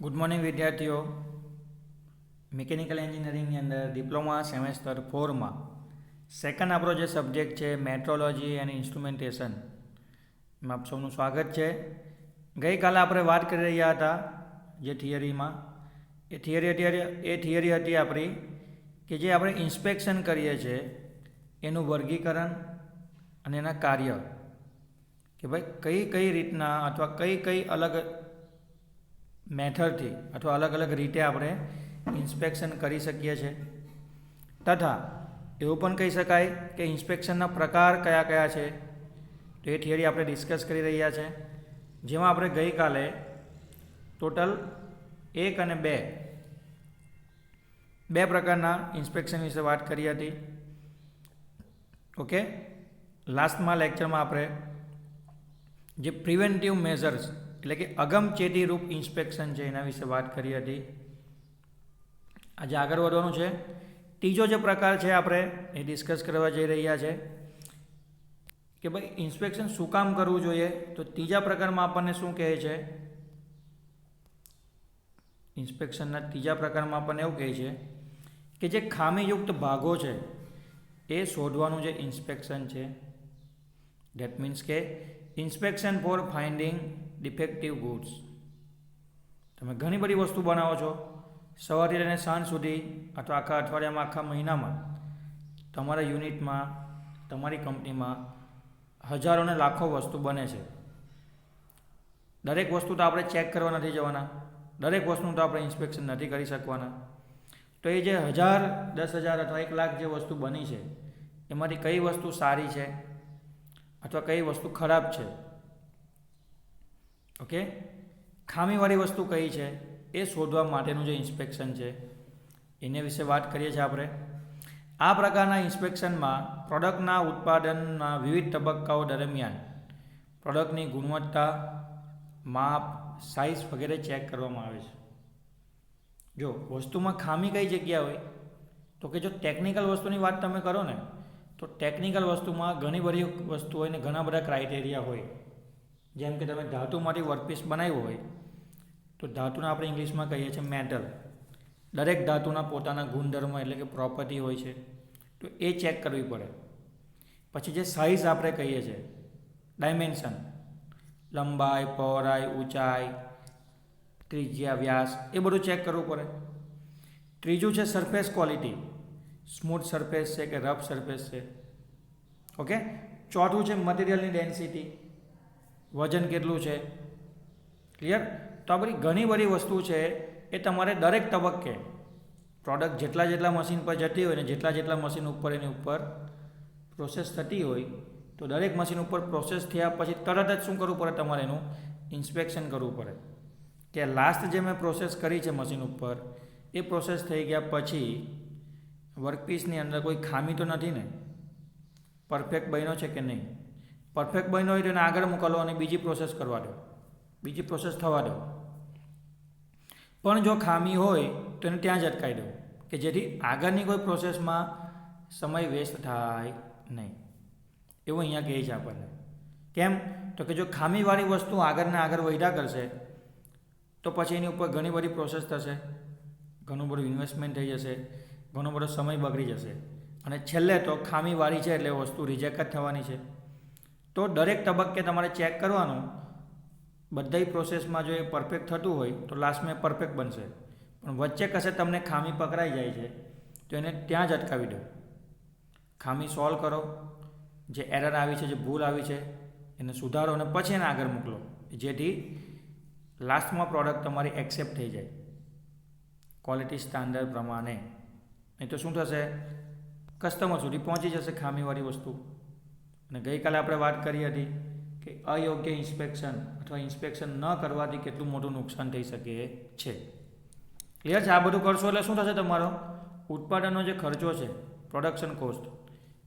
Good morning વિદ્યાર્થીઓ. Mechanical એન્જિનિયરિંગની અંદર ડિપ્લોમા સેમેસ્ટર 4માં સેકન્ડ આપણો જે સબ્જેક્ટ છે મેટ્રોલોજી અને ઇન્સ્ટ્રુમેન્ટેશન, એમાં આપ સૌનું સ્વાગત છે. ગઈકાલે આપણે વાત કરી રહ્યા હતા જે થિયરીમાં એ થિયરી હતી આપણી કે જે આપણે ઇન્સ્પેક્શન કરીએ છીએ એનું વર્ગીકરણ અને એના કાર્ય, કે ભાઈ કઈ રીતના અથવા કઈ અલગ મેથડથી અથવા અલગ અલગ રીતે આપણે ઇન્સ્પેક્શન કરી શકીએ છીએ, તથા એવું પણ કહી શકાય કે ઇન્સ્પેક્શનના પ્રકાર કયા કયા છે. તો એ થિયરી આપણે ડિસ્કસ કરી રહ્યા છે, જેમાં આપણે ગઈકાલે ટોટલ 1 અને 2 પ્રકારના ઇન્સ્પેક્શન વિશે વાત કરી હતી. ઓકે, લાસ્ટમાં લેક્ચરમાં આપણે જે પ્રિવેન્ટિવ મેઝર્સ એટલે કે અગમચેતી રૂપ ઇન્સ્પેક્શન છે એના વિશે વાત કરી હતી. આજે આગળ વધવાનું છે. ત્રીજો જે પ્રકાર છે આપણે એ ડિસ્કસ કરવા જઈ રહ્યા છે કે ભાઈ ઇન્સ્પેક્શન શું કામ કરવું જોઈએ. તો ત્રીજા પ્રકારમાં આપણને શું કહે છે, ઇન્સ્પેક્શનના ત્રીજા પ્રકારમાં આપણને એવું કહે છે કે જે ખામીયુક્ત ભાગો છે એ શોધવાનું જે ઇન્સ્પેક્શન છે. ધેટ મીન્સ કે inspection for finding defective goods. તમે ઘણી બધી વસ્તુ બનાવો છો, સવારથી લઈને સાંજ સુધી અથવા આખા અઠવાડિયામાં, આખા મહિનામાં તમારા યુનિટમાં, તમારી કંપનીમાં હજારો ને લાખો વસ્તુ બને છે. દરેક વસ્તુ તો આપણે ચેક કરવા નથી જવાના, દરેક વસ્તુનું તો આપણે ઇન્સ્પેક્શન નથી કરી શકવાના. તો એ જે 1000, 10,000 અથવા 1 લાખ જે વસ્તુ બની છે એમાંથી કઈ વસ્તુ સારી છે અથવા કઈ વસ્તુ ખરાબ છે, ઓકે, ખામીવાળી વસ્તુ કઈ છે એ શોધવા માટેનું જે ઇન્સ્પેક્શન છે એના વિશે વાત કરીએ છીએ આપણે. આ પ્રકારના ઇન્સ્પેક્શનમાં પ્રોડક્ટના ઉત્પાદનના વિવિધ તબક્કાઓ દરમિયાન પ્રોડક્ટની ગુણવત્તા, માપ, સાઇઝ વગેરે ચેક કરવામાં આવે છે. જો વસ્તુમાં ખામી કઈ જગ્યા હોય તો કે જો ટેકનિકલ વસ્તુની વાત તમે કરો ને તો ટેકનિકલ વસ્તુમાં ઘણી બધી વસ્તુ હોય ને ઘણા બધા ક્રાઇટેરિયા હોય. જેમ કે તમે ધાતુમાંથી વર્કપીસ બનાવ્યો હોય તો ધાતુને આપણે ઇંગ્લિશમાં કહીએ છીએ મેટલ. દરેક ધાતુના પોતાના ગુણધર્મ એટલે કે પ્રોપર્ટી હોય છે, તો એ ચેક કરવી પડે. પછી જે સાઇઝ આપણે કહીએ છીએ, ડાયમેન્શન, લંબાઈ, પહોળાઈ, ઊંચાઈ, ત્રિજ્યા, વ્યાસ, એ બધું ચેક કરવું પડે. ત્રીજું છે સરફેસ ક્વોલિટી, સ્મૂથ સરફેસ છે કે રફ સરફેસ છે, ઓકે. ચોથું છે મટીરિયલની ડેન્સિટી, વજન કેટલું છે, ક્લિયર. તો આ બધી ઘણી બધી વસ્તુ છે એ તમારે દરેક તબક્કે પ્રોડક્ટ જેટલા મશીન પર જતી હોય ને જેટલા મશીન ઉપર એની ઉપર પ્રોસેસ થતી હોય, તો દરેક મશીન ઉપર પ્રોસેસ થયા પછી તરત જ શું કરવું પડે, તમારે એનું ઇન્સ્પેક્શન કરવું પડે કે લાસ્ટ જે મેં પ્રોસેસ કરી છે મશીન ઉપર એ પ્રોસેસ થઈ ગયા પછી વર્કપીસની અંદર કોઈ ખામી તો નથી ને, પરફેક્ટ બન્યો છે કે નહીં. પરફેક્ટ બન્યો હોય તો એને આગળ મોકલો અને બીજી પ્રોસેસ કરવા દો, બીજી પ્રોસેસ થવા દો. પણ જો ખામી હોય તો એને ત્યાં જ અટકાવી દો કે જેથી આગળની કોઈ પ્રોસેસમાં સમય વેસ્ટ થાય નહીં. એવું અહીંયા કહે છે આપણને. કેમ તો કે જો ખામીવાળી વસ્તુ આગળને આગળ વધ્યા કરશે તો પછી એની ઉપર ઘણી બધી પ્રોસેસ થશે, ઘણું બધું ઇન્વેસ્ટમેન્ટ થઈ જશે, ઘણો બધો સમય બગડી જશે અને છેલ્લે તો ખામીવાળી છે એટલે વસ્તુ રિજેક્ટ જ થવાની છે. તો દરેક તબક્કે તમારે ચેક કરવાનું. બધી પ્રોસેસમાં જો એ પરફેક્ટ થતું હોય તો લાસ્ટમાં પરફેક્ટ બનશે, પણ વચ્ચે કશે તમને ખામી પકડાઈ જાય છે તો એને ત્યાં જ અટકાવી દો. ખામી સોલ્વ કરો, જે એરર આવી છે, જે ભૂલ આવી છે એને સુધારો અને પછી એને આગળ મોકલો, જેથી લાસ્ટમાં પ્રોડક્ટ તમારી એક્સેપ્ટ થઈ જાય ક્વોલિટી સ્ટાન્ડર્ડ પ્રમાણે. નહીં તો શું થશે, કસ્ટમર સુધી પહોંચી જશે ખામીવાળી વસ્તુ. અને ગઈકાલે આપણે વાત કરી હતી કે અયોગ્ય ઇન્સ્પેક્શન અથવા ઇન્સ્પેક્શન ન કરવાથી કેટલું મોટું નુકસાન થઈ શકે છે. ક્લિયર છે? આ બધું કરશો એટલે શું થશે, તમારો ઉત્પાદનનો જે ખર્ચો છે, પ્રોડક્શન કોસ્ટ,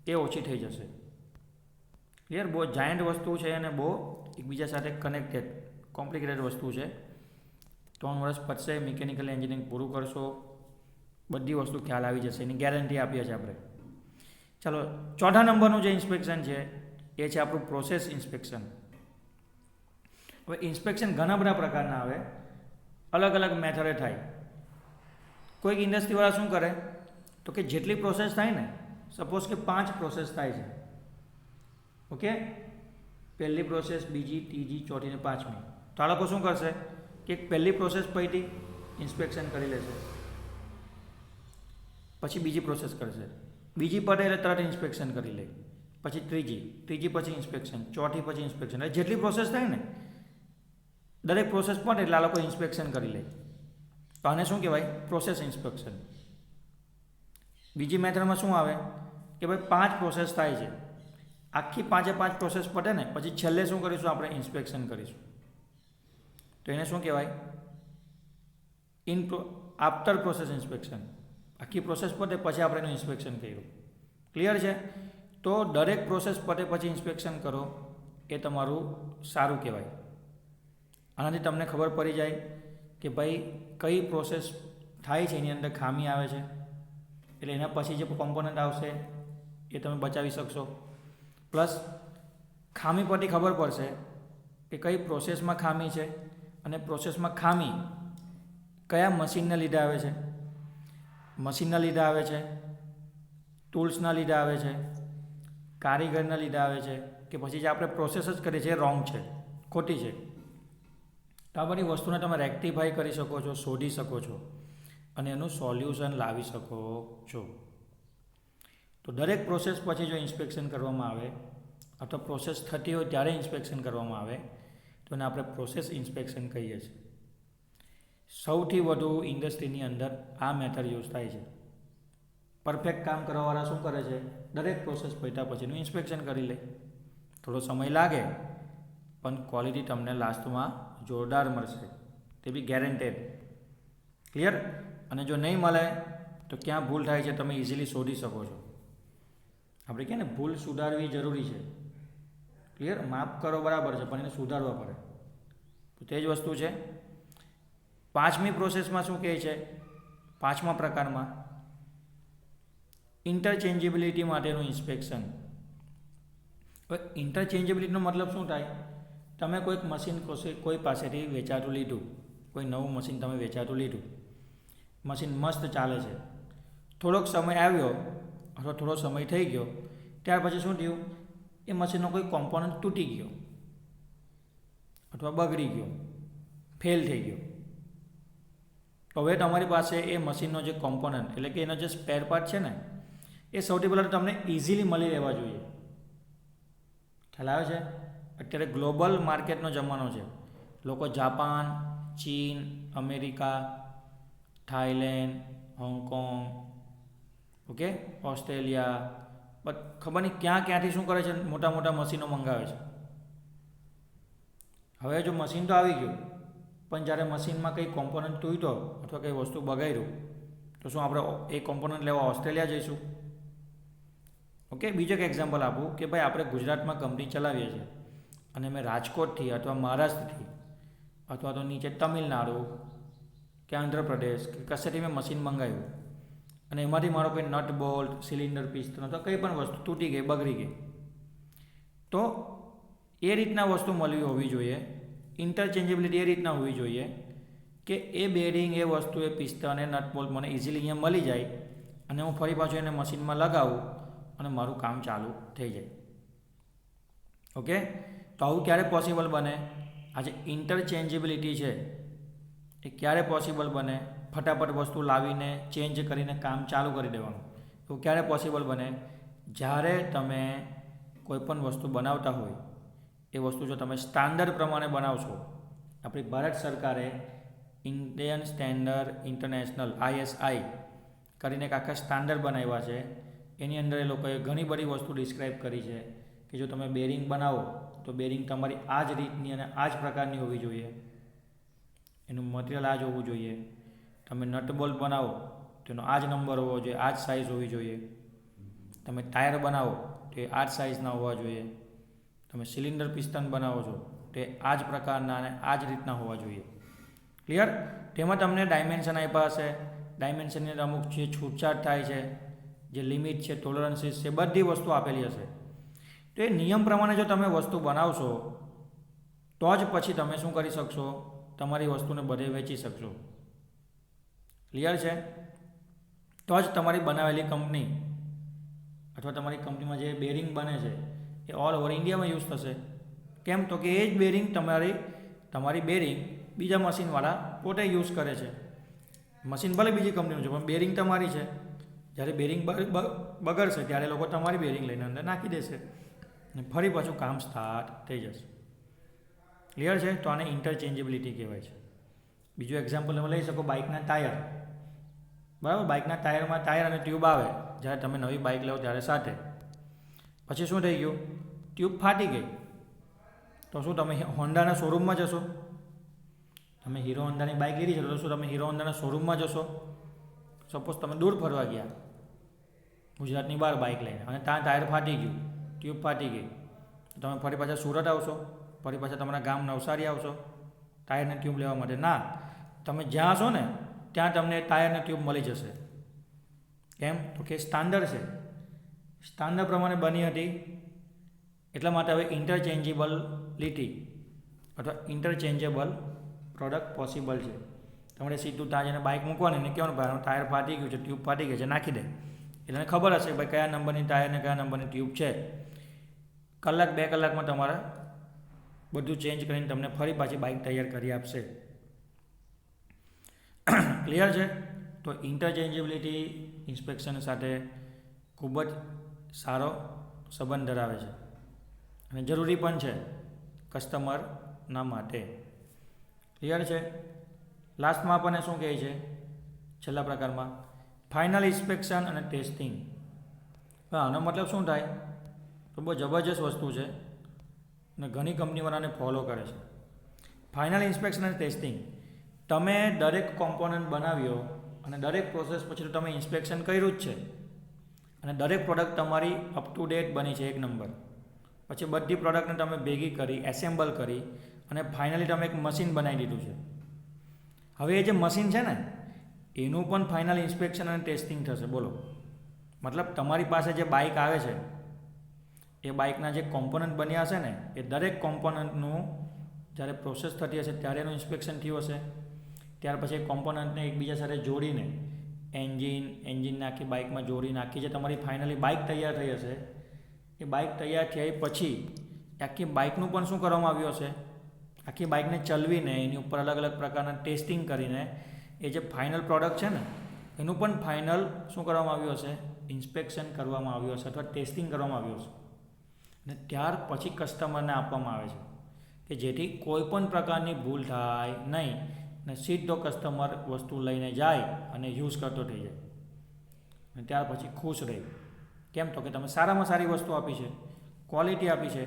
એ ઓછી થઈ જશે. ક્લિયર? બહુ જાયન્ટ વસ્તુ છે અને બહુ એકબીજા સાથે કનેક્ટેડ કોમ્પ્લિકેટેડ વસ્તુ છે. 3 વર્ષ પતશે, મિકેનિકલ એન્જિનિયરિંગ પૂરું કરશો, બધી વસ્તુ ખ્યાલ આવી જશે, એની ગેરંટી આપીએ છીએ આપણે. ચાલો, ચોથા નંબરનું જે ઇન્સ્પેક્શન છે એ છે આપણું પ્રોસેસ ઇન્સ્પેક્શન. હવે ઇન્સ્પેક્શન ઘણા બધા પ્રકારના આવે. અલગ અલગ મેથડે થાય. કોઈક ઇન્ડસ્ટ્રીવાળા શું કરે તો કે જેટલી પ્રોસેસ થાય ને, સપોઝ કે 5 પ્રોસેસ થાય છે, ઓકે, પહેલી પ્રોસેસ, બીજી, ત્રીજી, ચોથી ને 5મી. તો આ લોકો શું કરશે કે પહેલી પ્રોસેસ પૈટી ઇન્સ્પેક્શન કરી લેશે, પછી બીજી પ્રોસેસ કરશે, બીજી પતે એટલે તરત ઇન્સ્પેક્શન કરી લે, પછી ત્રીજી પછી ઇન્સ્પેક્શન, ચોથી પછી ઇન્સ્પેક્શન. એટલે જેટલી પ્રોસેસ થાય ને દરેક પ્રોસેસ પતે એટલે આ લોકો ઇન્સ્પેક્શન કરી લે. તો આને શું કહેવાય? Process inspection. બીજી મેથડમાં શું આવે કે ભાઈ 5 પ્રોસેસ થાય છે, આખી 5 પ્રોસેસ પતે ને પછી છેલ્લે શું કરીશું? આપણે ઇન્સ્પેક્શન કરીશું. તો એને શું કહેવાય? After process inspection. આખી પ્રોસેસ પતે પછી આપણે એનું ઇન્સ્પેક્શન કર્યું. ક્લિયર છે? તો દરેક પ્રોસેસ પતે પછી ઇન્સ્પેક્શન કરો એ તમારું સારું કહેવાય. આનાથી તમને ખબર પડી જાય કે ભાઈ કઈ પ્રોસેસ થાય છે એની અંદર ખામી આવે છે, એટલે એના પછી જે કોમ્પોનન્ટ આવશે એ તમે બચાવી શકશો. પ્લસ ખામી પરથી ખબર પડશે કે કઈ પ્રોસેસમાં ખામી છે, અને પ્રોસેસમાં ખામી કયા મશીનને લીધે આવે છે. મશીનના લીધે આવે છે, ટૂલ્સના લીધે આવે છે, કારીગરના લીધે આવે છે, કે પછી જે આપણે પ્રોસેસ જ કરીએ છીએ એ રોંગ છે, ખોટી છે. તો આ બધી વસ્તુને તમે રેક્ટિફાઈ કરી શકો છો, શોધી શકો છો અને એનું સોલ્યુશન લાવી શકો છો. તો દરેક પ્રોસેસ પછી જો ઇન્સ્પેક્શન કરવામાં આવે અથવા પ્રોસેસ થતી હોય ત્યારે ઇન્સ્પેક્શન કરવામાં આવે તો એને આપણે પ્રોસેસ ઇન્સ્પેક્શન કહીએ છીએ. સૌથી વધુ ઇન્ડસ્ટ્રીની અંદર આ મેથડ યુઝ થાય છે. પરફેક્ટ કામ કરવાવાળા શું કરે છે? દરેક પ્રોસેસ પત્યા પછીનું ઇન્સ્પેક્શન કરી લે. થોડો સમય લાગે પણ ક્વોલિટી તમને લાસ્ટમાં જોરદાર મળશે, તે બી ગેરંટેડ. ક્લિયર? અને જો નહીં મળે તો ક્યાં ભૂલ થાય છે તમે ઇઝીલી શોધી શકો છો. આપણે કહે ને ભૂલ સુધારવી જરૂરી છે. ક્લિયર? માફ કરો બરાબર છે પણ એને સુધારવા પડે. તો તે જ વસ્તુ છે. 5મી પ્રોસેસમાં શું કહે છે? 5મા પ્રકારમાં ઇન્ટરચેન્જેબિલિટી માટેનું ઇન્સ્પેક્શન. હવે ઇન્ટરચેન્જેબિલિટીનો મતલબ શું થાય? તમે કોઈક મશીન કોઈ પાસેથી વેચાતું લીધું, કોઈ નવું મશીન તમે વેચાતું લીધું, મશીન મસ્ત ચાલે છે, થોડોક સમય આવ્યો અથવા થોડો સમય થઈ ગયો, ત્યાર પછી શું થયું? એ મશીનનો કોઈ કોમ્પોનન્ટ તૂટી ગયો અથવા બગડી ગયો, ફેલ થઈ ગયો. તો હવે તમારી પાસે એ મશીનનો જે કોમ્પોનન્ટ એટલે કે એનો જે સ્પેર પાર્ટ છે ને એ સૌથી પહેલાં તમને ઇઝીલી મળી રહેવા જોઈએ. ખ્યાલ આવે છે? અત્યારે ગ્લોબલ માર્કેટનો જમાનો છે. લોકો જાપાન, ચીન, America, Thailand, Hong Kong, okay, Australia, ખબર નહીં ક્યાંથી શું કરે છે, મોટા મોટા મશીનો મંગાવે છે. હવે જો મશીન તો આવી ગયું પણ જ્યારે મશીનમાં કંઈ કોમ્પોનન્ટ તૂટ્યો અથવા કંઈ વસ્તુ બગાડ્યું તો શું આપણે એ કોમ્પોનન્ટ લેવા ઓસ્ટ્રેલિયા જઈશું? ઓકે, બીજો એક એક્ઝામ્પલ આપું કે ભાઈ આપણે ગુજરાતમાં કંપની ચલાવીએ છીએ અને મેં રાજકોટથી અથવા મહારાષ્ટ્રથી અથવા તો નીચે તમિલનાડુ કે આંધ્રપ્રદેશ કે કશેથી મેં મશીન મંગાવ્યું અને એમાંથી મારો કોઈ નટ બોલ્ટ, સિલિન્ડર પિસ્ટન અથવા કંઈ પણ વસ્તુ તૂટી ગઈ, બગડી ગઈ, તો એ રીતના વસ્તુ મળવી હોવી જોઈએ. ઇન્ટરચેન્જેબિલિટી એ રીતના હોવી જોઈએ કે એ બેરિંગ, એ વસ્તુ, એ પિસ્ટન, એ નટ બોલ્ટ મને ઇઝીલી અહીંયા મળી જાય અને હું ફરી પાછું એને મશીનમાં લગાવું અને મારું કામ ચાલુ થઈ જાય. ઓકે, તો આવું ક્યારે પોસિબલ બને? આ જે ઇન્ટરચેન્જેબિલિટી છે એ ક્યારે પોસિબલ બને? ફટાફટ વસ્તુ લાવીને ચેન્જ કરીને કામ ચાલુ કરી દેવાનું. એવું ક્યારે પોસિબલ બને? જ્યારે તમે કોઈપણ વસ્તુ બનાવતા હોય એ વસ્તુ જો તમે સ્ટાન્ડર્ડ પ્રમાણે બનાવશો. આપણી ભારત સરકારે ઇન્ડિયન સ્ટેન્ડર્ડ ઇન્ટરનેશનલ ISI કરીને એક આખા સ્ટાન્ડર્ડ બનાવ્યા છે. એની અંદર એ લોકોએ ઘણી બધી વસ્તુ ડિસ્ક્રાઇબ કરી છે કે જો તમે બેરિંગ બનાવો તો બેરિંગ તમારી આ જ રીતની અને આ જ પ્રકારની હોવી જોઈએ, એનું મટીરિયલ આ જ હોવું જોઈએ. તમે નટ બોલ્ટ બનાવો તો એનો આ જ નંબર હોવો જોઈએ, આ જ સાઇઝ હોવી જોઈએ. તમે ટાયર બનાવો તો એ આ જ સાઇઝના હોવા જોઈએ. તમે સિલિન્ડર પિસ્ટન બનાવો છો તો એ આ જ પ્રકારના અને આ જ રીતના હોવા જોઈએ. ક્લિયર? તેમાં તમને ડાયમેન્શન આપ્યા હશે, ડાયમેન્શનની અંદર અમુક જે છૂટછાટ થાય છે, જે લિમિટ છે, ટોલરન્સીસ છે, બધી વસ્તુ આપેલી હશે. તો એ નિયમ પ્રમાણે જો તમે વસ્તુ બનાવશો તો જ પછી તમે શું કરી શકશો? તમારી વસ્તુને બધે વેચી શકશો. ક્લિયર છે? તો જ તમારી બનાવેલી કંપની અથવા તમારી કંપનીમાં જે બેરિંગ બને છે એ ઓલ ઓવર ઇન્ડિયામાં યુઝ થશે. કેમ? તો કે એ જ બેરિંગ તમારી બેરિંગ બીજા મશીનવાળા પોતે યુઝ કરે છે. મશીન ભલે બીજી કંપનીનું છે પણ બેરિંગ તમારી છે. જ્યારે બેરિંગ બગડશે ત્યારે લોકો તમારી બેરિંગ લઈને અંદર નાખી દેશે અને ફરી પાછું કામ સ્ટાર્ટ થઈ જશે. ક્લિયર છે? તો આને ઇન્ટરચેન્જેબિલિટી કહેવાય છે. બીજું એક્ઝામ્પલ તમે લઈ શકો બાઇકના ટાયર. બરાબર? બાઇકના ટાયરમાં ટાયર અને ટ્યુબ આવે જ્યારે તમે નવી બાઇક લો ત્યારે સાથે. પછી શું થઈ ગયું? ટ્યુબ ફાટી ગઈ. તો શું તમે હોન્ડાના શોરૂમમાં જશો? તમે હીરો હોન્ડાની બાઇક લીધી છે તો શું તમે હીરો હોન્ડાના શોરૂમમાં જશો? સપોઝ તમે દૂર ફરવા ગયા ગુજરાતની બહાર બાઇક લઈને અને ત્યાં ટાયર ફાટી ગયું, ટ્યુબ ફાટી ગઈ, તો તમે ફરી પાછા સુરત આવશો? ફરી પાછા તમારા ગામ નવસારી આવશો ટાયરને ટ્યુબ લેવા માટે? ના, તમે જ્યાં હશો ને ત્યાં તમને ટાયરને ટ્યુબ મળી જશે. કેમ? તો કે સ્ટાન્ડર્ડ છે, સ્ટાન્ડર્ડ પ્રમાણે બની હતી એટલા માટે હવે ઇન્ટરચેન્જેબિલિટી અથવા ઇન્ટરચેન્જેબલ પ્રોડક્ટ પોસિબલ છે. તમારે સીધું ત્યાં જઈને બાઇક મૂકવાની ને કહેવાનું ભાઈ ટાયર ફાટી ગયું છે, ટ્યુબ ફાટી ગઈ છે, નાખી દે. એટલે એને ખબર હશે ભાઈ કયા નંબરની ટાયર ને કયા નંબરની ટ્યુબ છે. કલાક 2 કલાકમાં તમારે બધું ચેન્જ કરીને તમને ફરી પાછી બાઇક તૈયાર કરી આપશે. ક્લિયર છે? તો ઇન્ટરચેન્જેબિલિટી ઇન્સ્પેક્શન સાથે ખૂબ જ સારો સંબંધ ધરાવે છે અને જરૂરી પણ છે કસ્ટમરના માટે. ક્લિયર છે? લાસ્ટમાં આપણને શું કહે છે છેલ્લા પ્રકારમાં? ફાઇનલ ઇન્સ્પેક્શન અને ટેસ્ટિંગ. આનો મતલબ શું થાય? તો બહુ જબરજસ્ત વસ્તુ છે અને ઘણી કંપનીવાળાને ફોલો કરે છે. ફાઇનલ ઇન્સ્પેક્શન અને ટેસ્ટિંગ. તમે દરેક કોમ્પોનન્ટ બનાવ્યો અને દરેક પ્રોસેસ પછી તમે ઇન્સ્પેક્શન કર્યું જ છે અને દરેક પ્રોડક્ટ તમારી અપ ટુ ડેટ બની છે 1 નંબર. પછી બધી પ્રોડક્ટને તમે ભેગી કરી, એસેમ્બલ કરી અને ફાઇનલી તમે એક મશીન બનાવી દીધું છે. હવે એ જે મશીન છે ને એનું પણ ફાઇનલ ઇન્સ્પેક્શન અને ટેસ્ટિંગ થશે. બોલો, મતલબ તમારી પાસે જે બાઇક આવે છે એ બાઇકના જે કોમ્પોનન્ટ બન્યા હશે ને એ દરેક કોમ્પોનન્ટનું જ્યારે પ્રોસેસ થતી હશે ત્યારે એનું ઇન્સ્પેક્શન થયું હશે. ત્યાર પછી એ કોમ્પોનન્ટને એકબીજા સાથે જોડીને એન્જિનને આખી બાઇકમાં જોડીને આખી જે તમારી ફાઇનલી બાઇક તૈયાર થઈ હશે એ બાઇક તૈયાર થઈ પછી આખી બાઇકનું પણ શું કરવામાં આવ્યું હશે? આખી બાઇકને ચલાવીને એની ઉપર અલગ અલગ પ્રકારના ટેસ્ટિંગ કરીને એ જે ફાઇનલ પ્રોડક્ટ છે ને એનું પણ ફાઇનલ શું કરવામાં આવ્યું હશે? ઇન્સ્પેક્શન કરવામાં આવ્યું હશે અથવા ટેસ્ટિંગ કરવામાં આવ્યું હશે અને ત્યાર પછી કસ્ટમરને આપવામાં આવે છે કે જેથી કોઈ પણ પ્રકારની ભૂલ થાય નહીં અને સીધો કસ્ટમર વસ્તુ લઈને જાય અને યુઝ કરતો થઈ જાય અને ત્યાર પછી ખુશ રહે. કેમ? તો કે તમે સારામાં સારી વસ્તુ આપી છે, ક્વોલિટી આપી છે.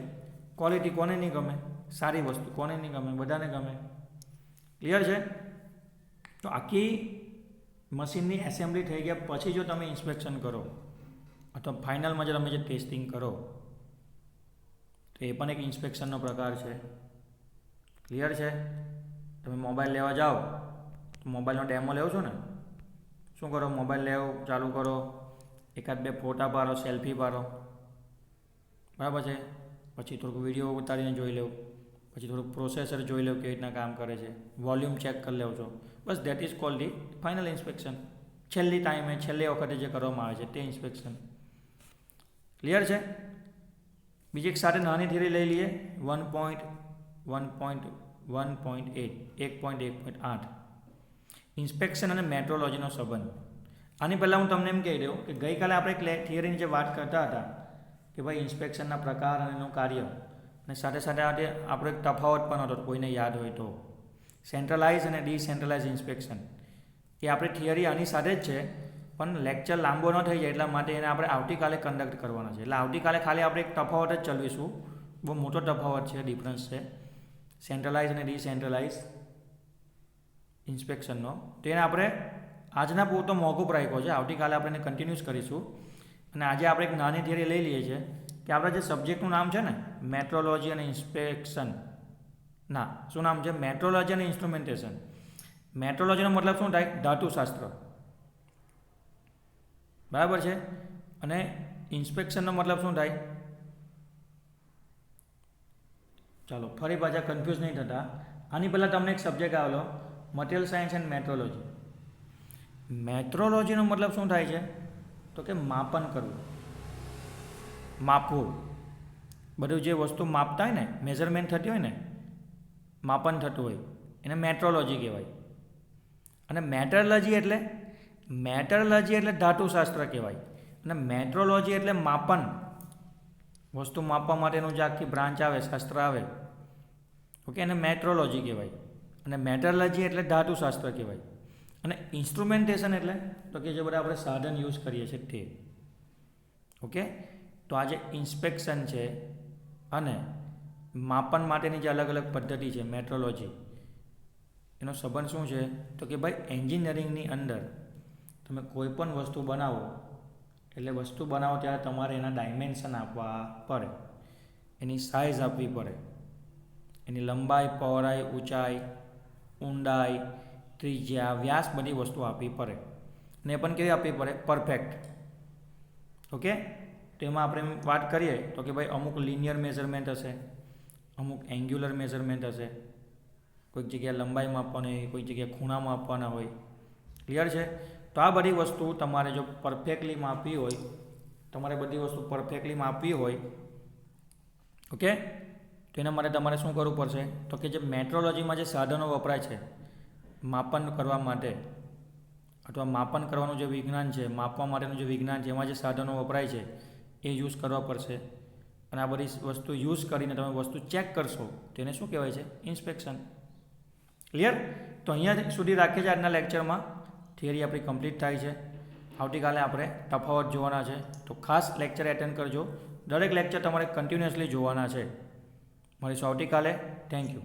ક્વોલિટી કોને નહીં ગમે? સારી વસ્તુ કોને નહીં ગમે? બધાને ગમે. ક્લિયર છે? તો આખી મશીનની એસેમ્બલી થઈ ગયા પછી જો તમે ઇન્સ્પેક્શન કરો અથવા ફાઇનલમાં જો તમે જે ટેસ્ટિંગ કરો તો એ પણ એક ઇન્સ્પેક્શનનો પ્રકાર છે. ક્લિયર છે? તમે મોબાઈલ લેવા જાઓ તો મોબાઈલનો ડેમો લેવો છો ને, શું કરો? મોબાઈલ લેવો, ચાલુ કરો, 1-2 ફોટા પાડો, સેલ્ફી પાડો, બરાબર છે? પછી થોડુંક વિડીયો ઉતારીને જોઈ લો, પછી થોડુંક પ્રોસેસર જોઈ લો કેવી રીતના કામ કરે છે, વોલ્યુમ ચેક કરી લેવો છો. બસ that is called the final inspection. છેલ્લી ટાઈમે છેલ્લી વખતે જે કરવામાં આવે છે તે ઇન્સ્પેક્શન. ક્લિયર છે? બીજી એક સાથે નાની થિયરી લઈ લઈએ 1.1.8 ઇન્સ્પેક્શન અને મેટ્રોલોજીનો સંબંધ. આની પહેલાં હું તમને એમ કહી દઉં કે ગઈકાલે આપણે થિયરીની જે વાત કરતા હતા કે ભાઈ ઇન્સ્પેક્શનના પ્રકાર અને એનું કાર્ય અને સાથે સાથે આપણો એક તફાવત પણ હતો કોઈને યાદ હોય તો, સેન્ટ્રલાઇઝ અને ડિસેન્ટ્રલાઇઝ ઇન્સ્પેક્શન. એ આપણી થિયરી આની સાથે જ છે પણ લેક્ચર લાંબો ન થઈ જાય એટલા માટે એને આપણે આવતીકાલે કન્ડક્ટ કરવાનો છે. એટલે આવતીકાલે ખાલી આપણે એક તફાવત જ ચલાવીશું. બહુ મોટો તફાવત છે, ડિફરન્સ છે સેન્ટ્રલાઇઝ અને ડિસેન્ટ્રલાઇઝ ઇન્સ્પેક્શનનો. તેને આપણે આજના પૂરતો મોકૂફ રાખ્યો છે, આવતીકાલે આપણે એને કન્ટિન્યુઅસ કરીશું. અને આજે આપણે એક નાની થિયરી લઈ લઈએ છીએ કે આપણા જે સબ્જેક્ટનું નામ છે ને મેટ્રોલોજી અને ઇન્સ્પેક્શન, ના શું નામ છે? મેટ્રોલોજી અને ઇન્સ્ટ્રુમેન્ટેશન. મેટ્રોલોજીનો મતલબ શું થાય? ધાતુશાસ્ત્ર, બરાબર છે? અને ઇન્સ્પેક્શનનો મતલબ શું થાય? ચાલો ફરી પાછા કન્ફ્યુઝ નહીં થતા. આની પહેલાં તમને એક સબ્જેક્ટ આવેલો મટીરિયલ સાયન્સ એન્ડ મેટ્રોલોજી. મેટ્રોલોજીનો મતલબ શું થાય છે? તો કે માપન કરવું, માપવું. બધું જે વસ્તુ માપતા હોય ને, મેઝરમેન્ટ થતી હોય ને, માપન થતું હોય, એને મેટ્રોલોજી કહેવાય. અને મેટરલોજી એટલે ધાતુશાસ્ત્ર કહેવાય. અને મેટ્રોલોજી એટલે માપન, વસ્તુ માપવા માટેનું જે આખી બ્રાન્ચ આવે, શાસ્ત્ર આવે, ઓકે, એને મેટ્રોલોજી કહેવાય. અને મેટરલોજી એટલે ધાતુશાસ્ત્ર કહેવાય. અને ઇન્સ્ટ્રુમેન્ટેશન એટલે તો કે જે બધા આપણે સાધન યુઝ કરીએ છીએ તે. ઓકે, તો આ જે ઇન્સ્પેક્શન છે અને માપન માટેની જે અલગ અલગ પદ્ધતિ છે મેટ્રોલોજી, એનો સંબંધ શું છે? તો કે ભાઈ એન્જિનિયરિંગની અંદર તમે કોઈ પણ વસ્તુ બનાવો એટલે વસ્તુ બનાવો ત્યારે તમારે એના ડાયમેન્શન આપવા પડે, એની સાઇઝ આપવી પડે, એની લંબાઈ, પહોળાઈ, ઊંચાઈ, ઊંડાઈ, ત્રિજ્યા, વ્યાસ, બધી વસ્તુ આપવી પડે. અને એ પણ કેવી આપવી પડે? પરફેક્ટ. ઓકે, તો એમાં આપણે વાત કરીએ તો કે ભાઈ અમુક લિનિયર મેઝરમેન્ટ હશે, અમુક એન્ગ્યુલર મેઝરમેન્ટ હશે, કોઈક જગ્યાએ લંબાઈ માપવાની હોય, કોઈક જગ્યાએ ખૂણા માપવાના હોય. ક્લિયર છે? તો આ બધી વસ્તુ તમારે જો પરફેક્ટલી માપવી હોય, ઓકે, તો એના માટે તમારે શું કરવું પડશે? તો કે જે મેટ્રોલોજીમાં જે સાધનો વપરાય છે માપન કરવા માટે, અથવા માપન કરવાનું જે વિજ્ઞાન છે, માપવા માટેનું જે વિજ્ઞાન છે, એમાં જે સાધનો વપરાય છે એ યુઝ કરવા પડશે. અને આ બધી વસ્તુ યુઝ કરીને તમે વસ્તુ ચેક કરશો તેને શું કહેવાય છે? ઇન્સ્પેક્શન. ક્લિયર? તો અહીંયા સુધી રાખીએ છીએ આજના લેક્ચરમાં. થિયરી આપણી કમ્પ્લીટ થાય છે. આવતીકાલે આપણે તફાવત જોવાના છે, તો ખાસ લેક્ચર એટેન્ડ કરજો. દરેક લેક્ચર તમારે કન્ટિન્યુઅસલી જોવાના છે. મળીશું આવતીકાલે. Thank you.